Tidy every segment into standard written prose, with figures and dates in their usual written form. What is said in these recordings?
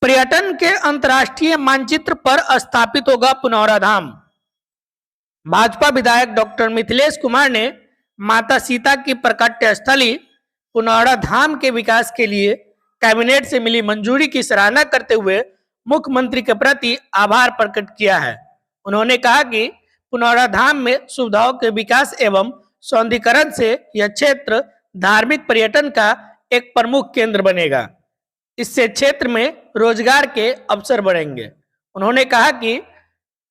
पर्यटन के अंतर्राष्ट्रीय मानचित्र पर स्थापित होगा पुनौरा धाम। भाजपा विधायक डॉक्टर मिथिलेश कुमार ने माता सीता की प्रकट स्थली पुनौरा धाम के विकास के लिए कैबिनेट से मिली मंजूरी की सराहना करते हुए मुख्यमंत्री के प्रति आभार प्रकट किया है। उन्होंने कहा कि पुनौरा धाम में सुविधाओं के विकास एवं सौंदर्यीकरण से यह क्षेत्र धार्मिक पर्यटन का एक प्रमुख केंद्र बनेगा। इससे क्षेत्र में रोजगार के अवसर बढ़ेंगे। उन्होंने कहा कि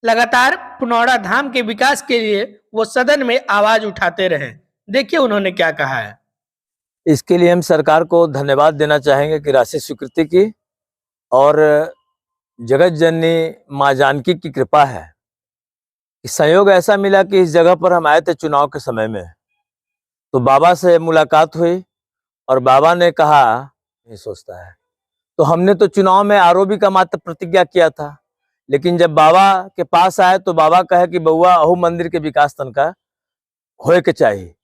लगातार पुनौरा धाम के विकास के लिए वो सदन में आवाज उठाते रहे। देखिए उन्होंने क्या कहा है। इसके लिए हम सरकार को धन्यवाद देना चाहेंगे कि राशि स्वीकृति की और जगत जननी माँ जानकी की कृपा है कि संयोग ऐसा मिला कि इस जगह पर हम आए थे चुनाव के समय में, तो बाबा से मुलाकात हुई और बाबा ने कहा नहीं सोचता है, तो हमने तो चुनाव में आरओबी का मात्र प्रतिज्ञा किया था, लेकिन जब बाबा के पास आए तो बाबा कहे कि बउआ अहू मंदिर के विकास तनका होए के चाहिए,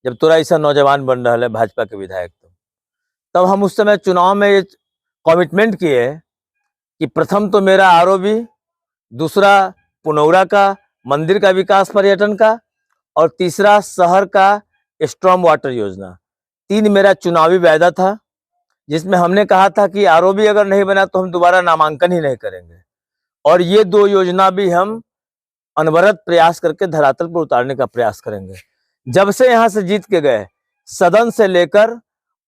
जब तोरा ऐसा नौजवान बन रहा है भाजपा के विधायक तब हम उस समय चुनाव में ये कमिटमेंट किए कि प्रथम तो मेरा आरओबी, दूसरा पुनौरा का मंदिर का विकास पर्यटन का, और तीसरा शहर का स्ट्रॉम वाटर योजना। 3 मेरा चुनावी वायदा था, जिसमें हमने कहा था कि आरओबी अगर नहीं बना तो हम दोबारा नामांकन ही नहीं करेंगे, और ये 2 योजना भी हम अनवरत प्रयास करके धरातल पर उतारने का प्रयास करेंगे। जब से यहाँ से जीत के गए, सदन से लेकर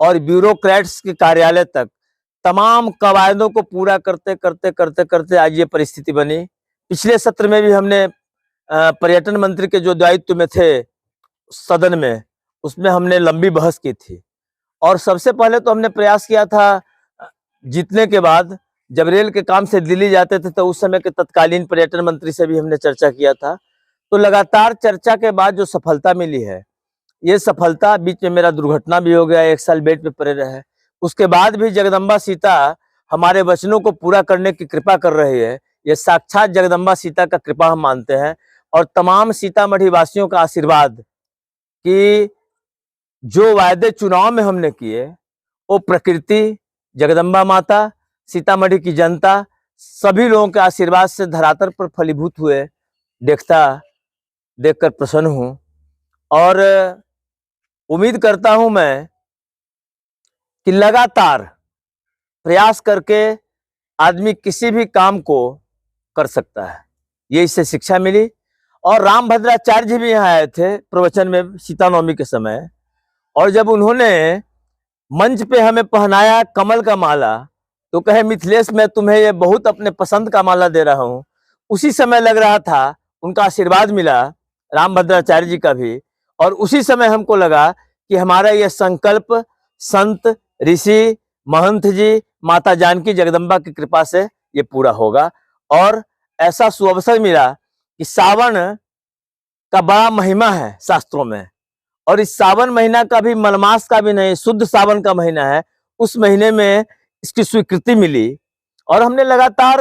और ब्यूरोक्रेट्स के कार्यालय तक तमाम कवायदों को पूरा करते करते करते करते आज ये परिस्थिति बनी। पिछले सत्र में भी हमने पर्यटन मंत्री के जो दायित्व में थे सदन में, उसमें हमने लंबी बहस की थी, और सबसे पहले तो हमने प्रयास किया था जीतने के बाद, जब रेल के काम से दिल्ली जाते थे तो उस समय के तत्कालीन पर्यटन मंत्री से भी हमने चर्चा किया था। तो लगातार चर्चा के बाद जो सफलता मिली है, ये सफलता, बीच में मेरा दुर्घटना भी हो गया, 1 साल बेड पे पड़े रहे, उसके बाद भी जगदम्बा सीता हमारे वचनों को पूरा करने की कृपा कर रही है। ये साक्षात जगदम्बा सीता का कृपा हम मानते हैं, और तमाम सीतामढ़ी वासियों का आशीर्वाद कि जो वायदे चुनाव में हमने किए वो प्रकृति, जगदम्बा माता, सीतामढ़ी की जनता, सभी लोगों के आशीर्वाद से धरातल पर फलीभूत हुए, देखकर प्रसन्न हूं। और उम्मीद करता हूं मैं कि लगातार प्रयास करके आदमी किसी भी काम को कर सकता है, ये इससे शिक्षा मिली। और रामभद्राचार्य जी भी यहाँ आए थे प्रवचन में सीता नवमी के समय, और जब उन्होंने मंच पे हमें पहनाया कमल का माला, तो कहे मिथिलेश मैं तुम्हें ये बहुत अपने पसंद का माला दे रहा हूँ। उसी समय लग रहा था उनका आशीर्वाद मिला, रामभद्राचार्य जी का भी, और उसी समय हमको लगा कि हमारा यह संकल्प संत, ऋषि, महंत जी, माता जानकी जगदम्बा की कृपा से ये पूरा होगा। और ऐसा सुअवसर मिला कि सावन का बड़ा महिमा है शास्त्रों में, और इस सावन महीना का भी मलमास का भी नहीं, शुद्ध सावन का महीना है, उस महीने में इसकी स्वीकृति मिली। और हमने लगातार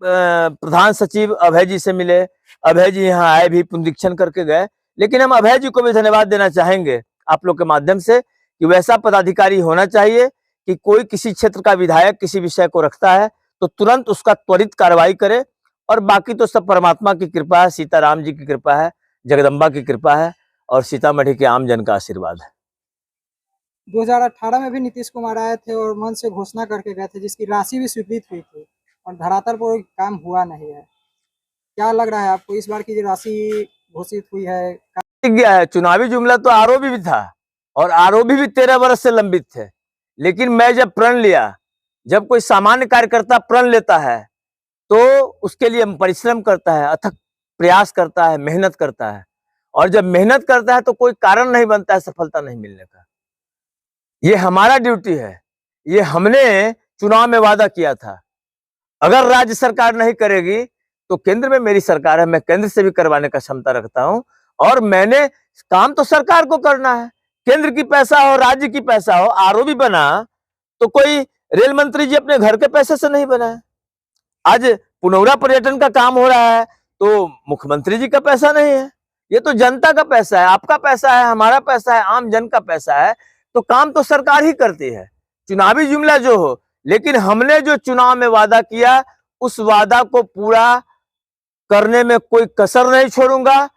प्रधान सचिव अभय जी से मिले, अभय जी यहाँ आए भी, पुनरीक्षण करके गए, लेकिन हम अभय जी को भी धन्यवाद देना चाहेंगे आप लोग के माध्यम से कि वैसा पदाधिकारी होना चाहिए कि कोई किसी क्षेत्र का विधायक किसी विषय को रखता है तो तुरंत उसका त्वरित कार्रवाई करे, और बाकी तो सब परमात्मा की कृपा है, सीताराम जी की कृपा है, जगदम्बा की कृपा है, और सीतामढ़ी के आम जन का आशीर्वाद है। 2018 में भी नीतीश कुमार आए थे और मन से घोषणा करके गए थे, जिसकी राशि भी स्वीकृत हुई थी, और धरातल पर काम हुआ नहीं है। क्या लग रहा है आपको, इस बार की जो राशि घोषित हुई है? गया है चुनावी जुमला तो आरओबी भी था, और आरओबी भी 13 वर्ष से लंबित थे, लेकिन मैं जब प्रण लिया, जब कोई सामान्य कार्यकर्ता प्रण लेता है तो उसके लिए परिश्रम करता है, अथक प्रयास करता है, मेहनत करता है, और जब मेहनत करता है तो कोई कारण नहीं बनता है सफलता नहीं मिलने का। ये हमारा ड्यूटी है, ये हमने चुनाव में वादा किया था। अगर राज्य सरकार नहीं करेगी तो केंद्र में मेरी सरकार है, मैं केंद्र से भी करवाने का क्षमता रखता हूं, और मैंने काम तो सरकार को करना है, केंद्र की पैसा हो, राज्य की पैसा हो। आरओबी बना तो कोई रेल मंत्री जी अपने घर के पैसे से नहीं बना है। आज पुनौरा पर्यटन का काम हो रहा है तो मुख्यमंत्री जी का पैसा नहीं है, ये तो जनता का पैसा है, आपका पैसा है, हमारा पैसा है, आम जन का पैसा है, तो काम तो सरकार ही करती है। चुनावी जुमला जो हो, लेकिन हमने जो चुनाव में वादा किया उस वादा को पूरा करने में कोई कसर नहीं छोड़ूंगा।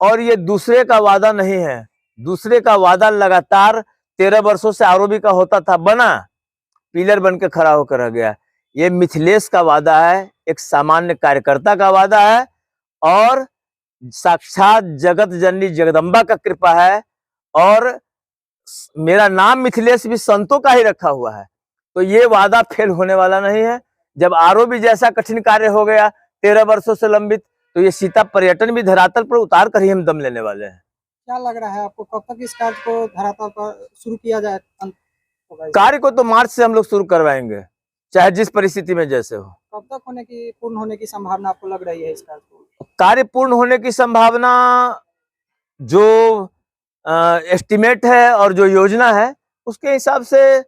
और ये दूसरे का वादा नहीं है, दूसरे का वादा लगातार 13 वर्षों से आरओबी का होता था, बना, पिलर बन के खड़ा होकर रह गया। ये मिथिलेश का वादा है, एक सामान्य कार्यकर्ता का वादा है और साक्षात जगत जननी जगदम्बा का कृपा है। और मेरा नाम मिथिलेश भी संतों का ही रखा हुआ है, तो ये वादा फेल होने वाला नहीं है। जब आरओबी जैसा कठिन कार्य हो गया 13 वर्षों से लंबित, तो ये सीता पर्यटन भी धरातल पर उतार कर ही हम दम लेने वाले हैं। क्या लग रहा है आपको, कब तक इस कार्य को धरातल पर शुरू किया जाए? होगा कार्य को तो मार्च से हम लोग शुरू करवाएंगे, चाहे जिस परिस्थिति में जैसे हो। कब तक पूर्ण होने की संभावना आपको लग रही है इस कार्य को? कार्य पूर्ण होने की संभावना जो एस्टिमेट है और जो योजना है उसके हिसाब से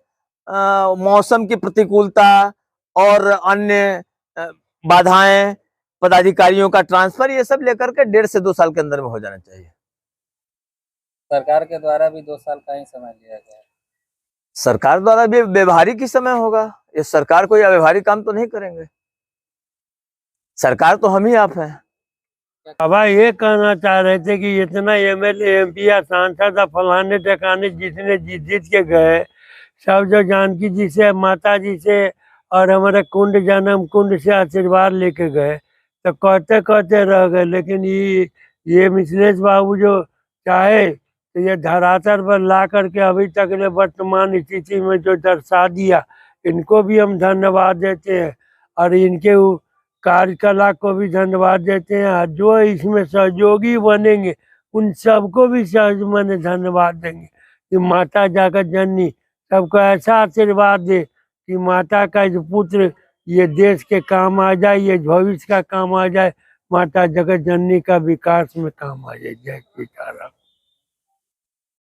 मौसम की प्रतिकूलता और अन्य बाधाएं, पदाधिकारियों का ट्रांसफर, ये सब लेकर के 1.5 से 2 साल के अंदर में हो जाना चाहिए। सरकार के द्वारा भी 2 साल का ही समय लिया गया है। सरकार द्वारा भी व्यवहारिक ही समय होगा, ये सरकार कोई अव्यवहारिक काम तो नहीं करेंगे। सरकार तो हम ही आप हैं। अब ये कहना चाह रहे थे कि इतना एमएलए एमपी या सांसद फलाने टकाने जितने जीत जीत के गए, सब जो जानकी जी से, माता जी से और हमारे कुंड जन्म कुंड से आशीर्वाद लेके गए, तो कहते कहते रह गए। लेकिन ये मिथिलेश बाबू जो चाहे तो ये धरातल पर ला करके अभी तक ने वर्तमान स्थिति में जो दर्शा दिया, इनको भी हम धन्यवाद देते हैं और इनके कार्यकला को भी धन्यवाद देते हैं। जो इसमें सहयोगी बनेंगे उन सबको भी मैंने धन्यवाद देंगे कि माता जगत जननी सबको ऐसा आशीर्वाद दे कि माता का जो पुत्र ये देश के काम आ जाए, ये भविष्य का काम आ जाए, माता जगत जननी का विकास में काम आ जाए। जय सीताराम।